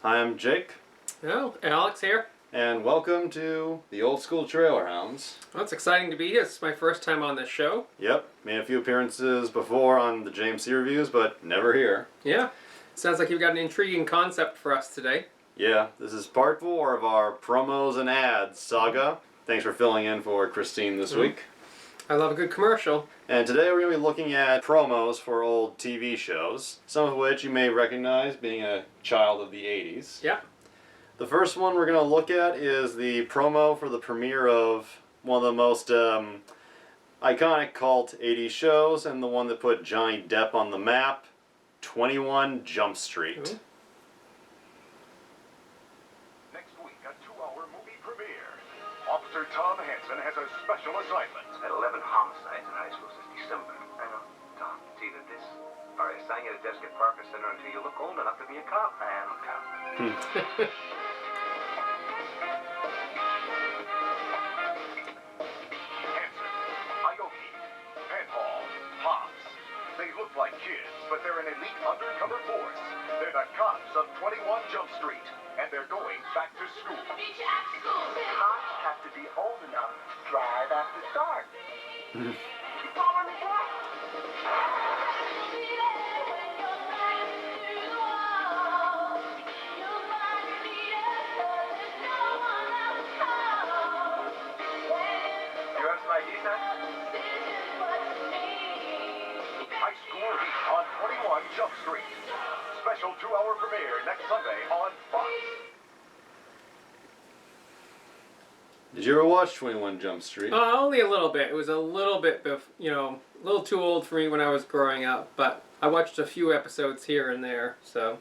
Hi, I'm Jake. Oh, Alex here. And welcome to the Old School Trailer Hounds. Well, it's exciting to be here. It's my first time on this show. Yep, made a few appearances before on the James C reviews, but never here. Yeah, sounds like you've got an intriguing concept for us today. Yeah, this is part 4 of our promos and ads saga. Thanks for filling in for Christine this week. I love a good commercial. And today we're going to be looking at promos for old TV shows, some of which you may recognize being a child of the 80s. Yeah. The first one we're going to look at is the promo for the premiere of one of the most iconic cult 80s shows, and the one that put Johnny Depp on the map, 21 Jump Street. Ooh. Next week, a 2-hour movie premiere. Officer Tom Hansen has a special assignment. Had 11 homicides in high school since December. I know. Tom, it's either this or I assign you to desk at Parker Center until you look old enough to be a cop. I am a cop. Hansen, Aoki, Penhall, Hobbs. They look like kids, but they're an elite undercover force. They're the cops of 21 Jump Street, and they're going back to school. Meet you at school. Cops have to be old enough to drive after dark. You follow me, boy? You have some ID, son? High School Heat on 21 Jump Street. Special 2-hour premiere next Sunday on Fox. Did you ever watch 21 Jump Street? Only a little bit. It was a little bit, a little too old for me when I was growing up, but I watched a few episodes here and there, so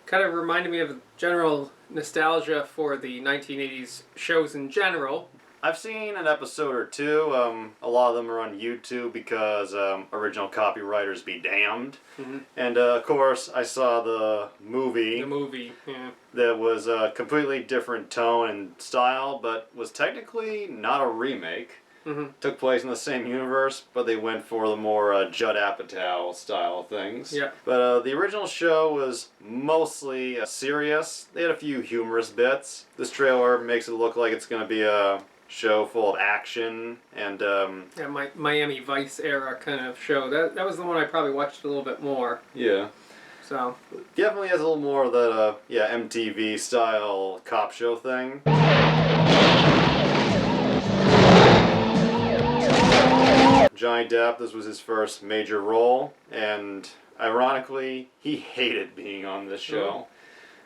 kind of reminded me of general nostalgia for the 1980s shows in general. I've seen an episode or two. A lot of them are on YouTube because original copywriters be damned. Mm-hmm. And of course, I saw the movie. The movie, yeah. That was a completely different tone and style, but was technically not a remake. Mm-hmm. Took place in the same universe, but they went for the more Judd Apatow style of things. Yeah. But the original show was mostly serious. They had a few humorous bits. This trailer makes it look like it's going to be a show full of action and Yeah, Miami Vice era kind of show. That was the one I probably watched a little bit more. yeah. So Definitely has a little more of that MTV style cop show thing. Johnny Depp, this was his first major role, and ironically, he hated being on this show.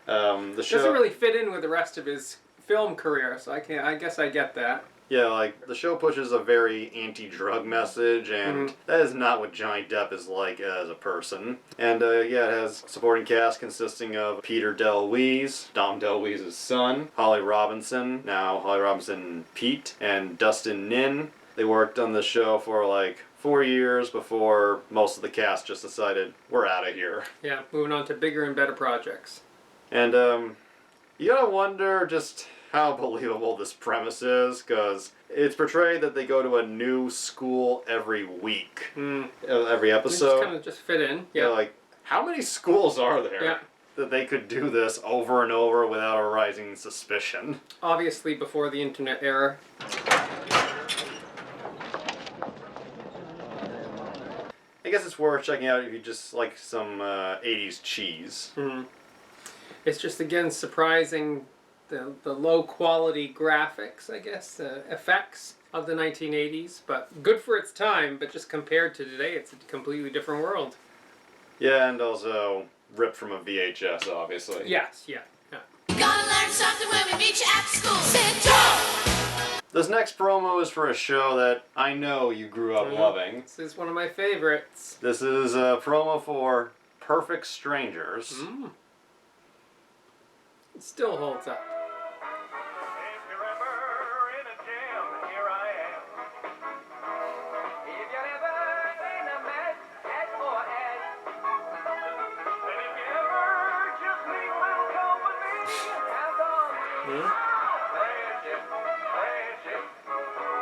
The show doesn't really fit in with the rest of his film career, so I guess I get that. Yeah, like, the show pushes a very anti-drug message, and that is not what Johnny Depp is like as a person. And, yeah, it has supporting cast consisting of Peter DeLuise, Dom DeLuise's son, Holly Robinson, now Holly Robinson Pete, and Dustin Nin. They worked on the show for, like, 4 years before most of the cast just decided, we're out of here. Yeah, moving on to bigger and better projects. And, you gotta wonder just how believable this premise is, because it's portrayed that they go to a new school every week, every episode. Just kind of just fit in. Yeah, Yeah. like, how many schools are there Yeah. that they could do this over and over without arising suspicion? Obviously before the internet era. I guess it's worth checking out if you just like some 80s cheese. It's just, again, surprising the low quality graphics, I guess, effects of the 1980s, but good for its time, but just compared to today, it's a completely different world. Yeah, and also ripped from a VHS, obviously. Yes, yeah. Gonna learn something when we meet you at school. Central. This next promo is for a show that I know you grew up loving. This is one of my favorites. This is a promo for Perfect Strangers. It still holds up. If you're ever in a jam, here I am. If you're ever in a mess, ask for help. And if you ever just need a little company, How's on? friendship, friendship.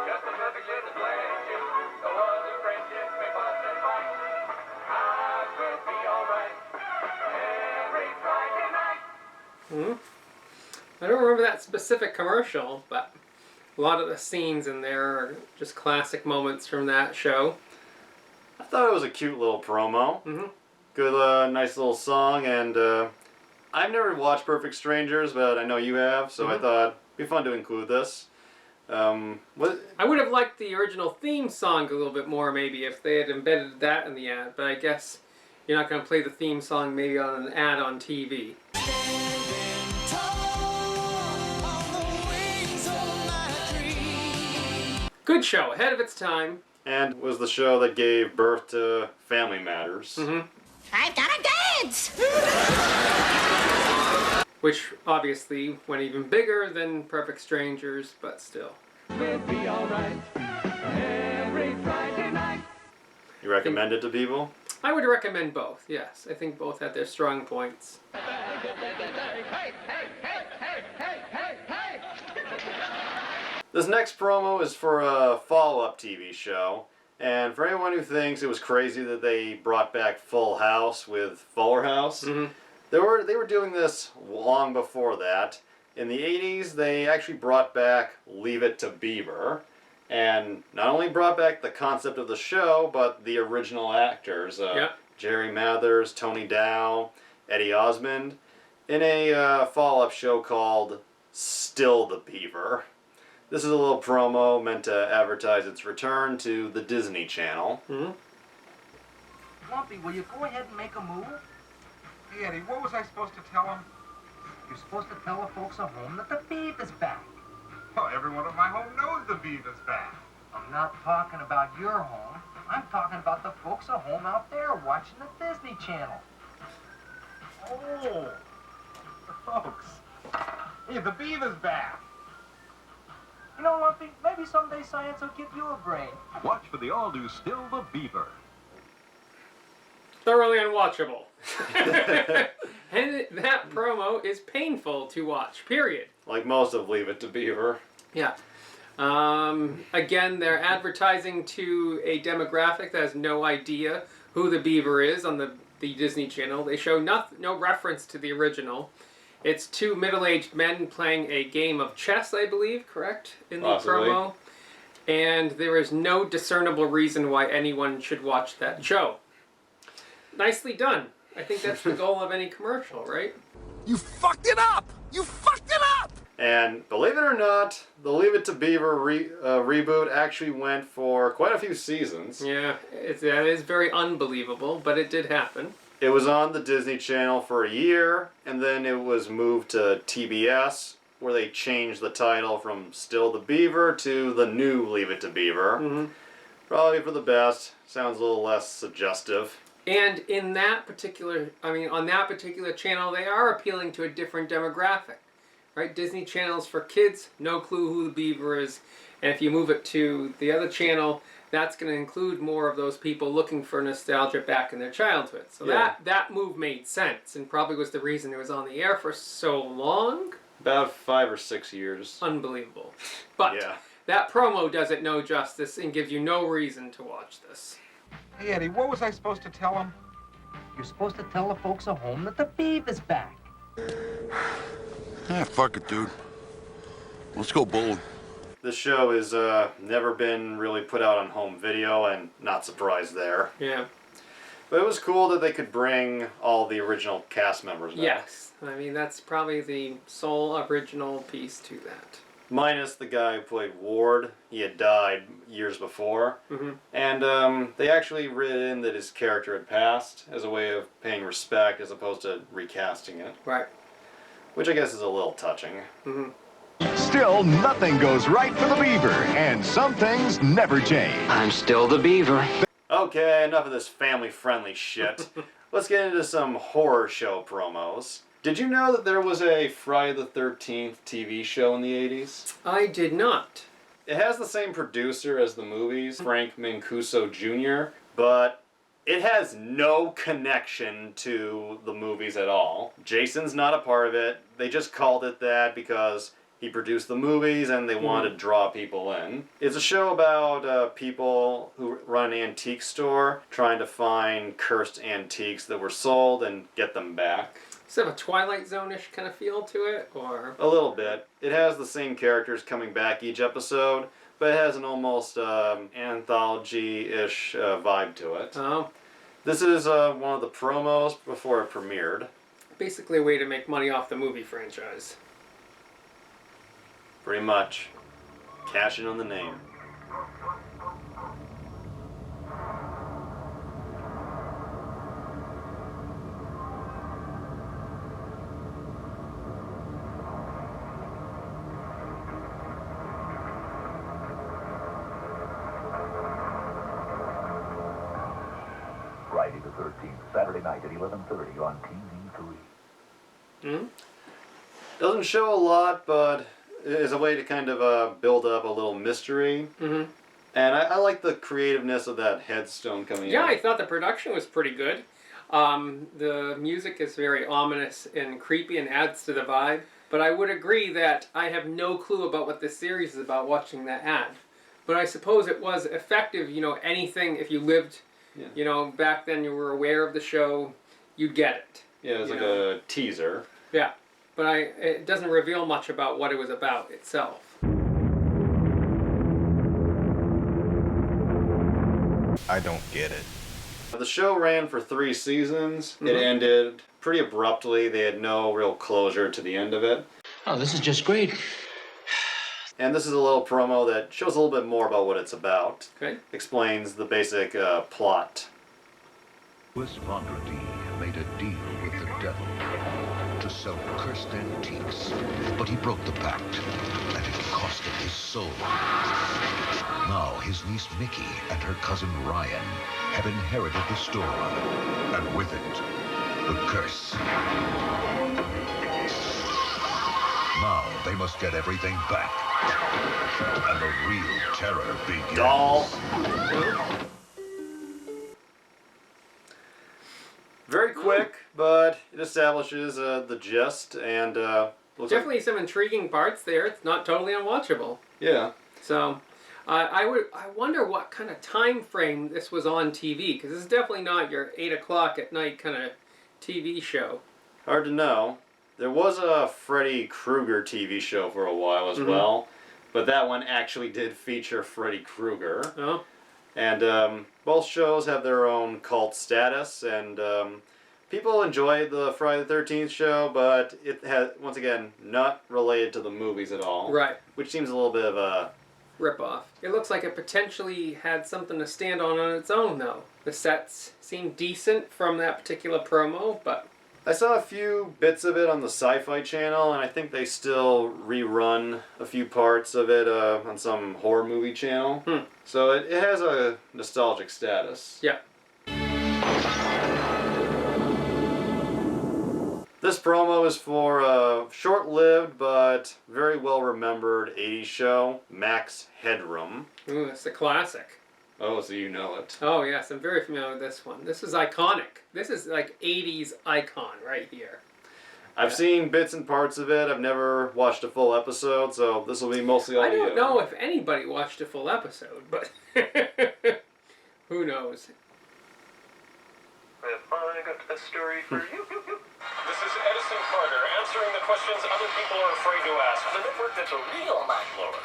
Just a perfect little friendship. No other friendship may bust and fight. I will be alright. Every Friday night. Hmm? I don't remember that specific commercial, but a lot of the scenes in there are just classic moments from that show. I thought it was a cute little promo. Mm-hmm. Good, nice little song, and I've never watched Perfect Strangers, but I know you have, so I thought it'd be fun to include this. What? I would have liked the original theme song a little bit more, maybe, if they had embedded that in the ad, but I guess you're not going to play the theme song maybe on an ad on TV. Good show, ahead of its time. And was the show that gave birth to Family Matters. Mm-hmm. I've got to dance! Which obviously went even bigger than Perfect Strangers, but still. We'll be alright every Friday night. You recommend it to people? I would recommend both, yes. I think both had their strong points. This next promo is for a follow-up TV show. And for anyone who thinks it was crazy that they brought back Full House with Fuller House, they were doing this long before that. In the 80s, they actually brought back Leave It to Beaver, and not only brought back the concept of the show, but the original actors, Jerry Mathers, Tony Dow, Eddie Osmond, in a follow-up show called Still the Beaver. This is a little promo meant to advertise its return to the Disney Channel. Lumpy, will you go ahead and make a move? Hey, Eddie, what was I supposed to tell him? You're supposed to tell the folks at home that the Beaver's back. Well, everyone at my home knows the Beaver's back. I'm not talking about your home. I'm talking about the folks at home out there watching the Disney Channel. Oh, the folks. Hey, the Beaver's back. You know, Lumpy, maybe someday science will give you a brain. Watch for the all-new Still the Beaver. Thoroughly unwatchable. And that promo is painful to watch, period. Like most of Leave It to Beaver. Yeah. Again, they're advertising to a demographic that has no idea who the Beaver is on the Disney Channel. They show no reference to the original. It's two middle-aged men playing a game of chess, I believe, correct? In the Possibly. promo. And there is no discernible reason why anyone should watch that show. Nicely done. I think that's the goal of any commercial, right? You fucked it up! You fucked it up! And believe it or not, the Leave It to Beaver reboot actually went for quite a few seasons. Yeah, that is very unbelievable, but it did happen. It was on the Disney Channel for a year, and then it was moved to TBS, where they changed the title from Still the Beaver to the new Leave It to Beaver. Probably for the best. Sounds a little less suggestive. And in that particular, on that particular channel, they are appealing to a different demographic, right? Disney Channel's for kids, no clue who the Beaver is. And if you move it to the other channel, that's going to include more of those people looking for nostalgia back in their childhood. So that move made sense, and probably was the reason it was on the air for so long. About 5 or 6 years. Unbelievable. But that promo does it no justice and gives you no reason to watch this. Hey, Eddie, what was I supposed to tell him? You're supposed to tell the folks at home that the Beaver's back. Ah, fuck it, dude. Let's go bowling. This show has never been really put out on home video, and not surprised there. Yeah. But it was cool that they could bring all the original cast members back. Yes. That's probably the sole original piece to that. Minus the guy who played Ward. He had died years before. And they actually writ in that his character had passed as a way of paying respect as opposed to recasting it. Right. Which I guess is a little touching. Still, nothing goes right for the Beaver, and some things never change. I'm still the Beaver. Okay, enough of this family-friendly shit. Let's get into some horror show promos. Did you know that there was a Friday the 13th TV show in the 80s? I did not. It has the same producer as the movies, Frank Mancuso Jr., but it has no connection to the movies at all. Jason's not a part of it. They just called it that because he produced the movies and they wanted to draw people in. It's a show about people who run an antique store trying to find cursed antiques that were sold and get them back. Does it have a Twilight Zone-ish kind of feel to it, or? A little bit. It has the same characters coming back each episode, but it has an almost anthology-ish vibe to it. Oh. This is one of the promos before it premiered. Basically a way to make money off the movie franchise. Pretty much. Cash in on the name. Friday the 13th, Saturday night at 11:30 on TV3. Hmm? Doesn't show a lot, but is a way to kind of build up a little mystery. Mm-hmm. And I like the creativeness of that headstone coming Yeah, in. I thought the production was pretty good. The music is very ominous and creepy and adds to the vibe. But I would agree that I have no clue about what this series is about watching that ad. But I suppose it was effective, you know, anything, if you lived, you know, back then you were aware of the show, you'd get it. Yeah, it was like a teaser. Yeah, but it doesn't reveal much about what it was about itself. I don't get it. The show ran for 3 seasons. Mm-hmm. It ended pretty abruptly. They had no real closure to the end of it. Oh, this is just great. And this is a little promo that shows a little bit more about what it's about. Okay. Explains the basic plot. Louis Vondrady made a deal with the devil to sell cursed antiques, but he broke the pact, and it cost him his soul. Now his niece Mickey and her cousin Ryan have inherited the store, and with it, the curse. Now they must get everything back, and the real terror begins. Doll. Very quick, but it establishes the gist, and looks Definitely some intriguing parts there. It's not totally unwatchable. Yeah. So, I wonder what kind of time frame this was on TV, because this is definitely not your 8 o'clock at night kind of TV show. Hard to know. There was a Freddy Krueger TV show for a while as well, but that one actually did feature Freddy Krueger. Oh. And both shows have their own cult status, and people enjoy the Friday the 13th show, but it has, once again, not related to the movies at all. Right. Which seems a little bit of a ripoff. It looks like it potentially had something to stand on its own, though. The sets seem decent from that particular promo, but... I saw a few bits of it on the Sci-Fi Channel, and I think they still rerun a few parts of it on some horror movie channel. So it has a nostalgic status. Yeah. This promo is for a short-lived but very well-remembered 80s show, Max Headroom. Ooh, it's a classic. Oh, so you know it. Oh, yes, I'm very familiar with this one. This is iconic. This is like 80s icon right here. I've seen bits and parts of it. I've never watched a full episode, so this will be mostly all I don't you. know if anybody watched a full episode, but who knows? Have I got a story for you? This is Edison Carter answering the questions other people are afraid to ask. The network that's a real mind blower.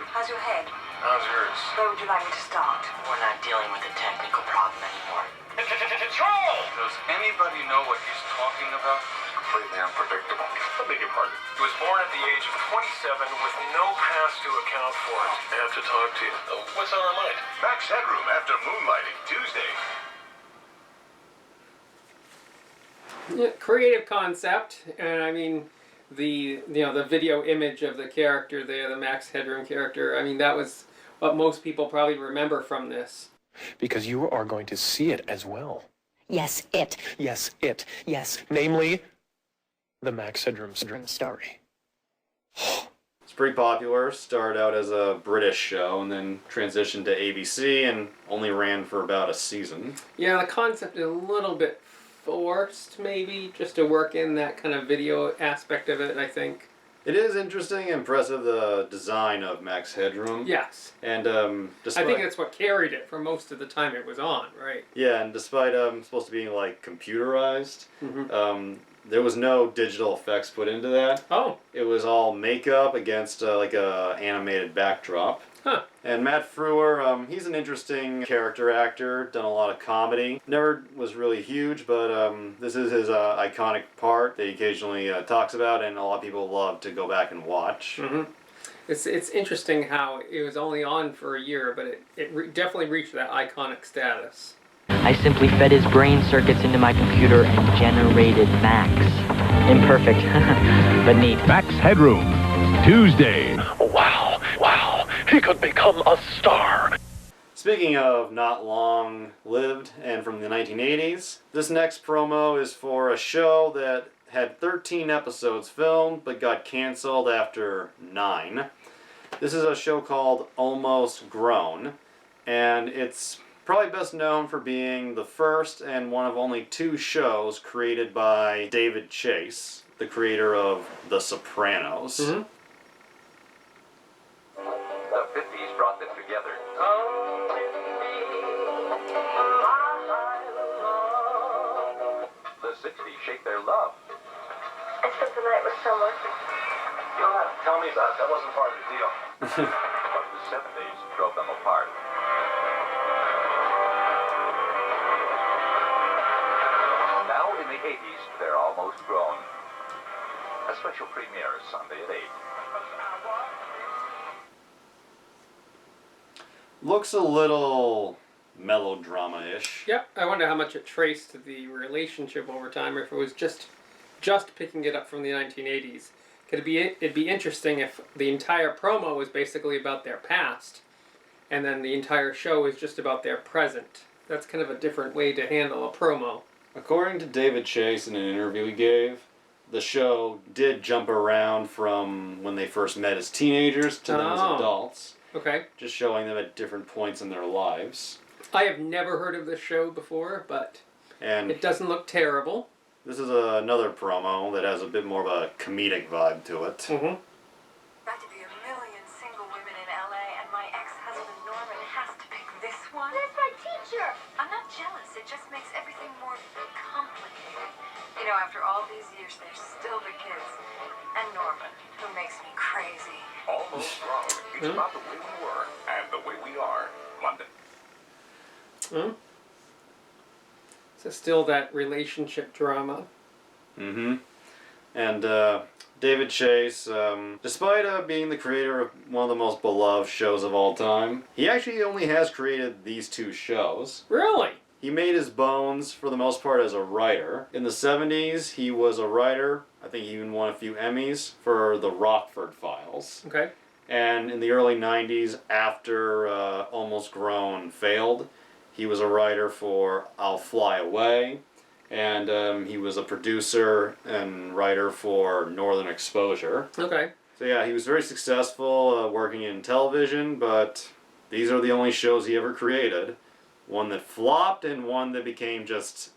How's your head? How's yours? Where would you like me to start? We're not dealing with a technical problem anymore. Control! Does anybody know what he's talking about? Completely unpredictable. I beg your pardon. He was born at the age of 27 with no past to account for it. I have to talk to you. What's on our mind? Max Headroom after Moonlighting, Tuesday. Yeah, creative concept, and I mean, the video image of the character there, the Max Headroom character. I mean, that was what most people probably remember from this. Because you are going to see it as well. Yes, it. Yes, it. Yes, namely, the Max Headroom story. It's pretty popular. Started out as a British show and then transitioned to ABC and only ran for about a season. Yeah, the concept is a little bit forced, maybe, just to work in that kind of video aspect of it, I think. It is interesting and impressive, the design of Max Headroom. Yes. And despite... I think that's what carried it for most of the time it was on, right? Yeah, and despite supposed to being like computerized, there was no digital effects put into that. Oh. It was all makeup against like a animated backdrop. Huh. And Matt Frewer, he's an interesting character actor, done a lot of comedy. Never was really huge, but this is his iconic part that he occasionally talks about, and a lot of people love to go back and watch. Mm-hmm. It's interesting how it was only on for a year, but it definitely reached that iconic status. I simply fed his brain circuits into my computer and generated Max. Imperfect, but neat. Max Headroom, Tuesday. Wow, he could become a star. Speaking of not long lived and from the 1980s, this next promo is for a show that had 13 episodes filmed but got canceled after 9. This is a show called Almost Grown, and it's probably best known for being the first and one of only 2 shows created by David Chase, the creator of The Sopranos. Mm-hmm. The 50s brought them together. The 60s shaped their love. I spent the night with someone. You don't have to tell me about it. That wasn't part of the deal. But the 70s drove them apart. Now in the 80s, they're almost grown. A special premiere is Sunday at 8. Looks a little melodrama-ish. Yep, I wonder how much it traced the relationship over time, or if it was just picking it up from the 1980s. It'd be interesting if the entire promo was basically about their past, and then the entire show is just about their present. That's kind of a different way to handle a promo. According to David Chase in an interview he gave, the show did jump around from when they first met as teenagers to them as adults. Okay. Just showing them at different points in their lives. I have never heard of this show before, but and it doesn't look terrible. This is another promo that has a bit more of a comedic vibe to it. Mm-hmm. About to be a million single women in LA, and my ex-husband Norman has to pick this one. That's my teacher. I'm not jealous. It just makes everything more complicated. You know, after all these years, they're still the kids. And Norman, who makes me crazy. Almost Grown. It's about the way we were and the way we are. London. Hmm? So still that relationship drama. Mm-hmm. And David Chase, despite being the creator of one of the most beloved shows of all time, he actually only has created these 2 shows. Really? He made his bones, for the most part, as a writer. In the 70s, he was a writer. I think he even won a few Emmys for the Rockford Files. Okay. And in the early 90s, after Almost Grown failed, he was a writer for I'll Fly Away. And he was a producer and writer for Northern Exposure. Okay. So yeah, he was very successful working in television, but these are the only shows he ever created. One that flopped and one that became just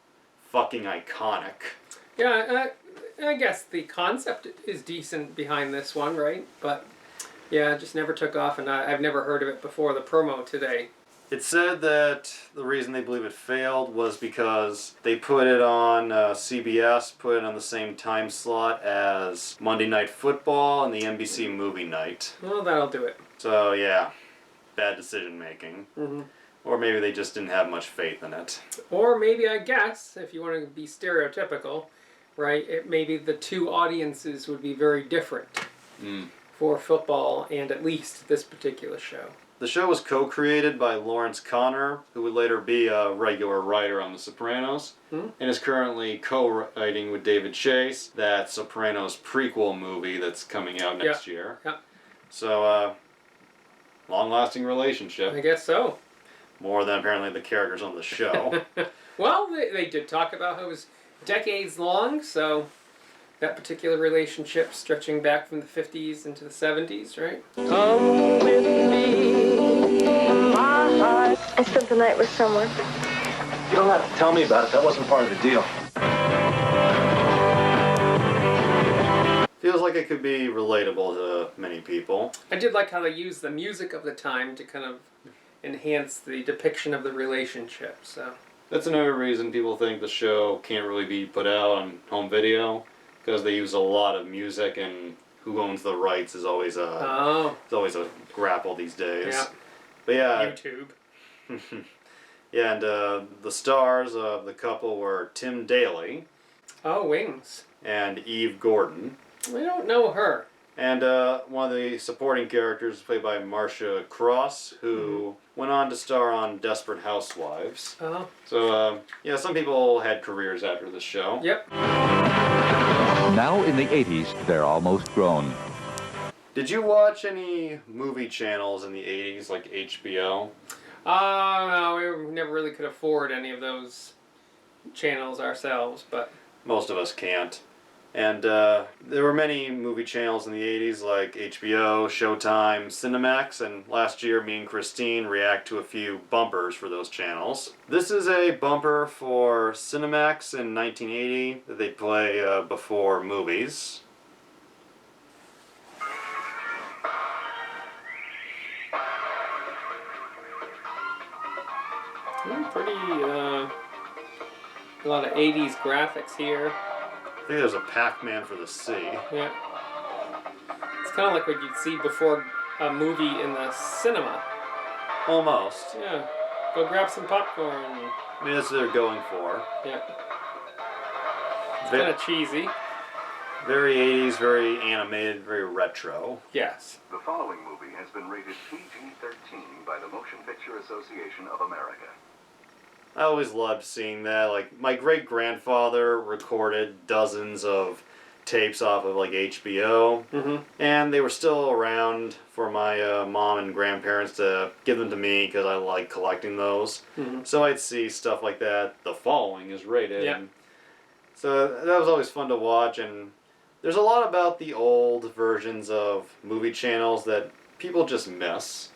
fucking iconic. Yeah, I guess the concept is decent behind this one, right? But yeah, it just never took off, and I've never heard of it before the promo today. It's said that the reason they believe it failed was because they put it on CBS, put it on the same time slot as Monday Night Football and the NBC Movie Night. Well, that'll do it. So yeah, bad decision making. Mm-hmm. Or maybe they just didn't have much faith in it. Or maybe, I guess, if you want to be stereotypical, right, maybe the 2 audiences would be very different for football and at least this particular show. The show was co-created by Lawrence Connor, who would later be a regular writer on The Sopranos, and is currently co-writing with David Chase that Sopranos prequel movie that's coming out next year. Yeah. So, long-lasting relationship. I guess so. More than apparently the characters on the show. Well, they did talk about how it was decades long, so that particular relationship stretching back from the 50s into the 70s, right? Come with me, my I spent the night with someone. You don't have to tell me about it. That wasn't part of the deal. Feels like it could be relatable to many people. I did like how they used the music of the time to kind of enhance the depiction of the relationship, so. That's another reason people think the show can't really be put out on home video, because they use a lot of music, and who owns the rights is always it's always a grapple these days. Yeah. But yeah. YouTube. Yeah, and the stars of the couple were Tim Daly. Oh, Wings. And Eve Gordon. I don't know her. And one of the supporting characters is played by Marcia Cross, who went on to star on Desperate Housewives. Oh. So, yeah, some people had careers after this show. Yep. Now in the 80s, they're almost grown. Did you watch any movie channels in the 80s, like HBO? No, we never really could afford any of those channels ourselves, but... Most of us can't. And there were many movie channels in the 80s, like HBO, Showtime, Cinemax, and last year me and Christine react to a few bumpers for those channels. This is a bumper for Cinemax in 1980 that they play before movies. Pretty, a lot of 80s graphics here. I think there's a Pac-Man for the sea. Yeah. It's kind of like what you'd see before a movie in the cinema. Almost. Yeah. Go grab some popcorn. I mean, that's what they're going for. Yeah. It's kind of cheesy. Very 80s, very animated, very retro. Yes. The following movie has been rated PG-13 by the Motion Picture Association of America. I always loved seeing that. Like, my great-grandfather recorded dozens of tapes off of, like, HBO. Mm-hmm. And they were still around for my mom and grandparents to give them to me because I like collecting those. Mm-hmm. So I'd see stuff like that. The following is rated. Yeah. So that was always fun to watch. And there's a lot about the old versions of movie channels that people just miss.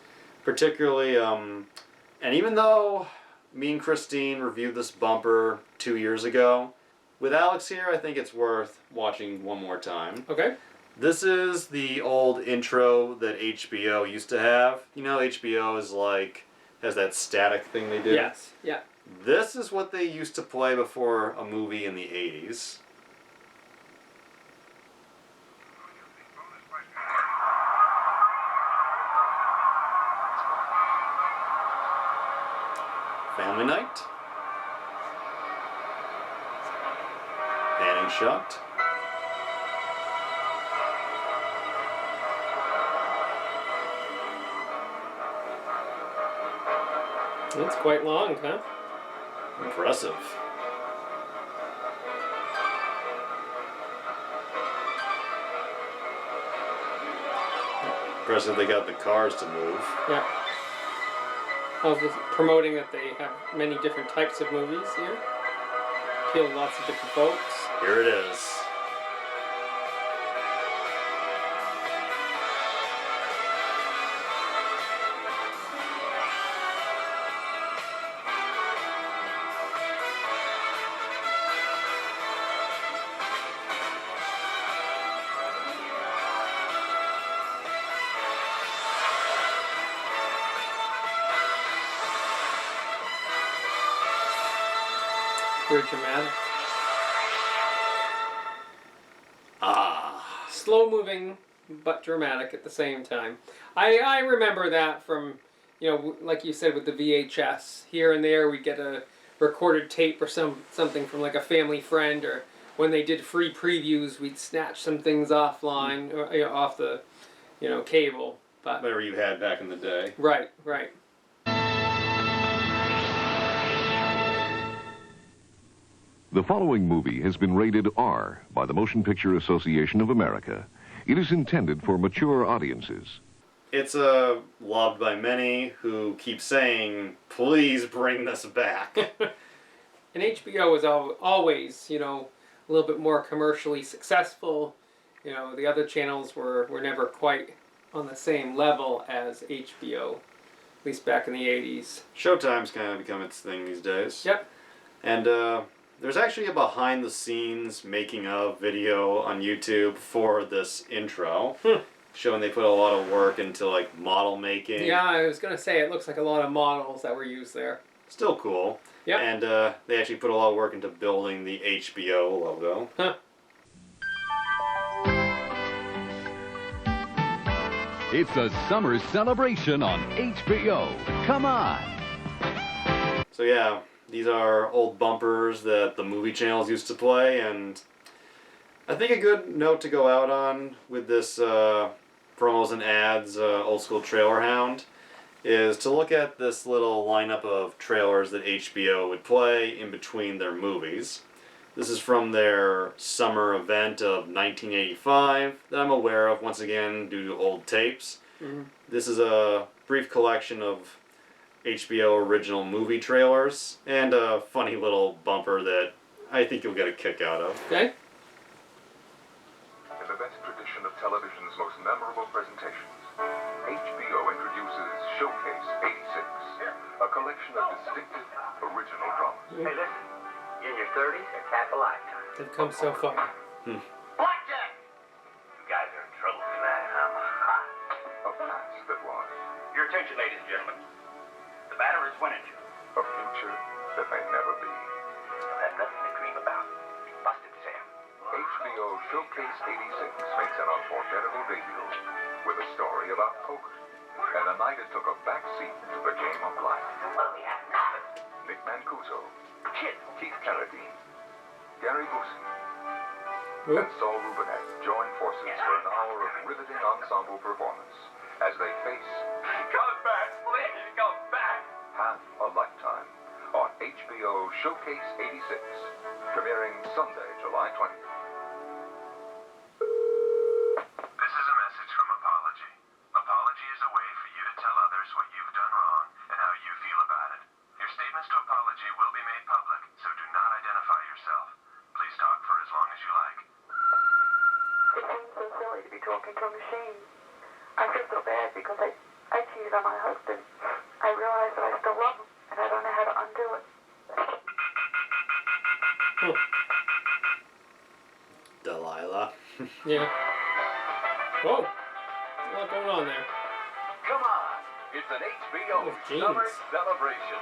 Particularly, and even though... me and Christine reviewed this bumper 2 years ago. With Alex here, I think it's worth watching one more time. Okay. This is the old intro that HBO used to have. You know, HBO is like, has that static thing they do? Yes, yeah. This is what they used to play before a movie in the 80s. Family night. Panning shot. It's quite long, huh? Impressive. Impressive they got the cars to move. Yeah. I was just promoting that they have many different types of movies here. Appeal to lots of different folks. Here it is. Very dramatic. Ah. Slow moving, but dramatic at the same time. I remember that from, you know, like you said with the VHS. Here and there we get a recorded tape or something from like a family friend, or when they did free previews, we'd snatch some things offline, or, you know, off the, you know, cable. But whatever you had back in the day. Right, right. The following movie has been rated R by the Motion Picture Association of America. It is intended for mature audiences. It's loved by many who keep saying, please bring this back. And HBO was always, you know, a little bit more commercially successful. You know, the other channels were never quite on the same level as HBO, at least back in the 80s. Showtime's kind of become its thing these days. Yep. And there's actually a behind-the-scenes making-of video on YouTube for this intro, showing they put a lot of work into, like, model making. Yeah, I was going to say, it looks like a lot of models that were used there. Still cool. Yeah. And they actually put a lot of work into building the HBO logo. Huh. It's a summer celebration on HBO. Come on. So yeah, these are old bumpers that the movie channels used to play, and I think a good note to go out on with this promos and ads, old school trailer hound, is to look at this little lineup of trailers that HBO would play in between their movies. This is from their summer event of 1985 that I'm aware of, once again, due to old tapes. Mm-hmm. This is a brief collection of HBO original movie trailers and a funny little bumper that I think you'll get a kick out of. Okay. In the best tradition of television's most memorable presentations, HBO introduces Showcase 86, a collection of distinctive, original dramas. Hey, listen. In your 30s, it's half a lifetime. They've come so far. Blackjack! You guys are in trouble tonight. I'm hot. A past that was. Your attention, ladies and gentlemen. The batter is winning you. A future that may never be. You'll have nothing to dream about. Busted Sam. HBO Showcase 86 makes an unforgettable debut with a story about poker and a night it took a backseat to the game of life. What do we have now? Nick Mancuso, Kid. Keith Carradine, Gary Busey, Ooh. and Saul Rubinek join forces for an hour of riveting ensemble performance as they face Come back, please, come back. Half a Lifetime on HBO Showcase 86, premiering Sunday, July 20th. This is a message from Apology. Apology is a way for you to tell others what you've done wrong and how you feel about it. Your statements to Apology will be made public, so do not identify yourself. Please talk for as long as you like. It seems so silly to be talking to a machine. I feel so bad because I cheated on my husband. I realize that I still love him, and I don't know how to undo it. Delilah. Yeah. Whoa. What's a lot going on there? Come on. It's an HBO Oh, jeans. summer celebration.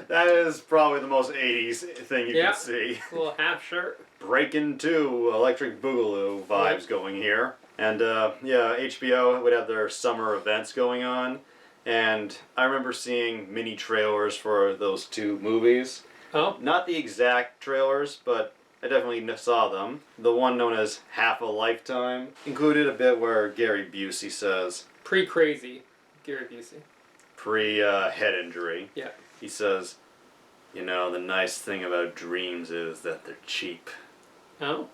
That is probably the most 80s thing you Yeah. can see. A little half shirt. Breaking 2 Electric Boogaloo vibes Yep. going here. And yeah, HBO would have their summer events going on. And I remember seeing mini trailers for those 2 movies. Oh. Not the exact trailers, but I definitely saw them. The one known as Half a Lifetime included a bit where Gary Busey says, Pre-crazy Gary Busey. pre-head injury, Yeah. he says, you know, the nice thing about dreams is that they're cheap. Oh.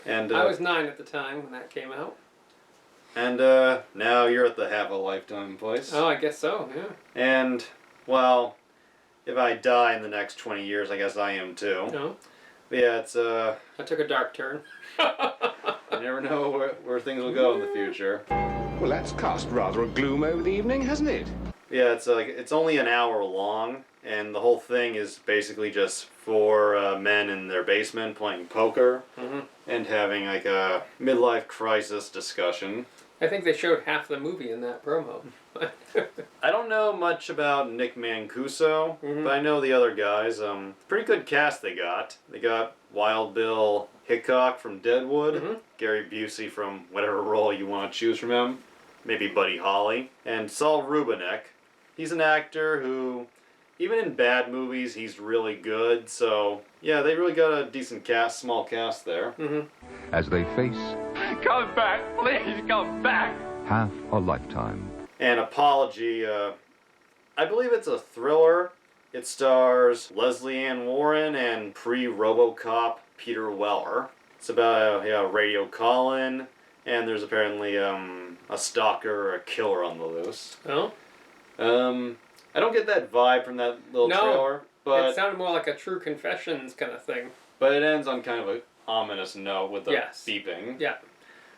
And I was 9 at the time when that came out. And now you're at the Half a Lifetime place. Oh, I guess so, yeah. And, well, if I die in the next 20 years, I guess I am too. No. But yeah, it's I took a dark turn. you never know where things will go in the future. Well, that's cast rather a gloom over the evening, hasn't it? Yeah, it's only an hour long, and the whole thing is basically just 4 men in their basement playing poker and having like a midlife crisis discussion. I think they showed half the movie in that promo. I don't know much about Nick Mancuso, but I know the other guys. Pretty good cast they got. They got Wild Bill Hickok from Deadwood, Gary Busey from whatever role you want to choose from him, maybe Buddy Holly, and Saul Rubinek. He's an actor who, even in bad movies, he's really good. So yeah, they really got a decent cast, small cast there. As they face Come back, please, come back. Half a Lifetime. And Apology, I believe it's a thriller. It stars Leslie Ann Warren and pre-RoboCop Peter Weller. It's about a radio call-in, and there's apparently a stalker or a killer on the loose. Oh? I don't get that vibe from that little trailer, but it sounded more like a True Confessions kind of thing. But it ends on kind of an ominous note with the Yes. beeping. Yeah.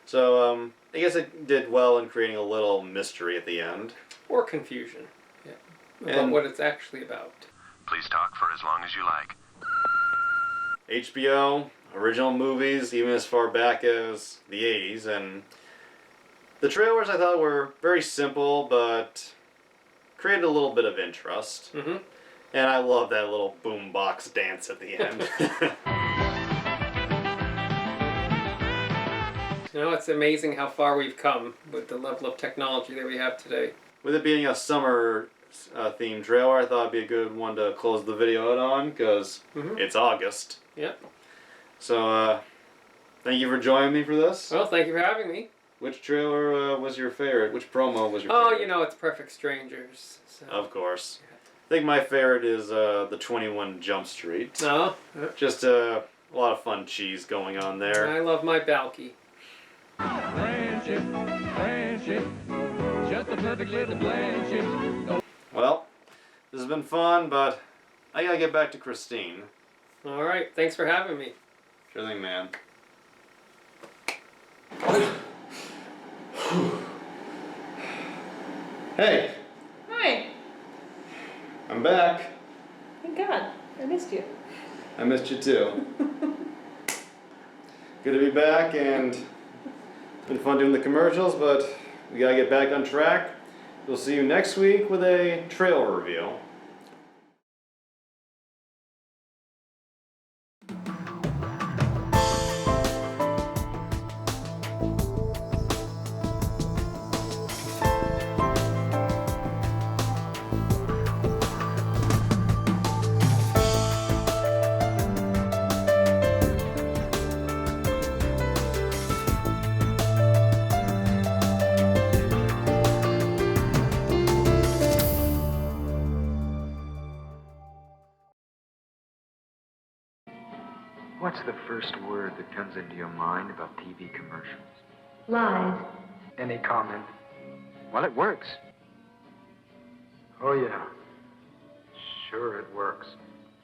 So I guess it did well in creating a little mystery at the end. Or confusion. Yeah. About And- what it's actually about. Please talk for as long as you like. HBO, original movies, even as far back as the 80s, and The trailers I thought were very simple, but created a little bit of interest. Mm-hmm. And I love that little boombox dance at the end. You know, it's amazing how far we've come with the level of technology that we have today. With it being a summer themed trailer, I thought it'd be a good one to close the video out on, because it's August. Yep. So, thank you for joining me for this. Well, thank you for having me. Which trailer was your favorite? Which promo was your Oh, favorite? you know, it's Perfect Strangers. So. Of course. I think my favorite is the 21 Jump Street. No. Just a lot of fun cheese going on there. I love my Balky. Friendship, friendship, just a perfect little friendship. Well, this has been fun, but I gotta get back to Christine. All right, thanks for having me. Sure thing, man. Hey, Hi. I'm back. Thank God. I missed you. I missed you too. Good to be back, and it's been fun doing the commercials, but we gotta get back on track. We'll see you next week with a trailer review. What's the first word that comes into your mind about TV commercials? Lies. Any comment? Well, it works. Oh, yeah. Sure, it works.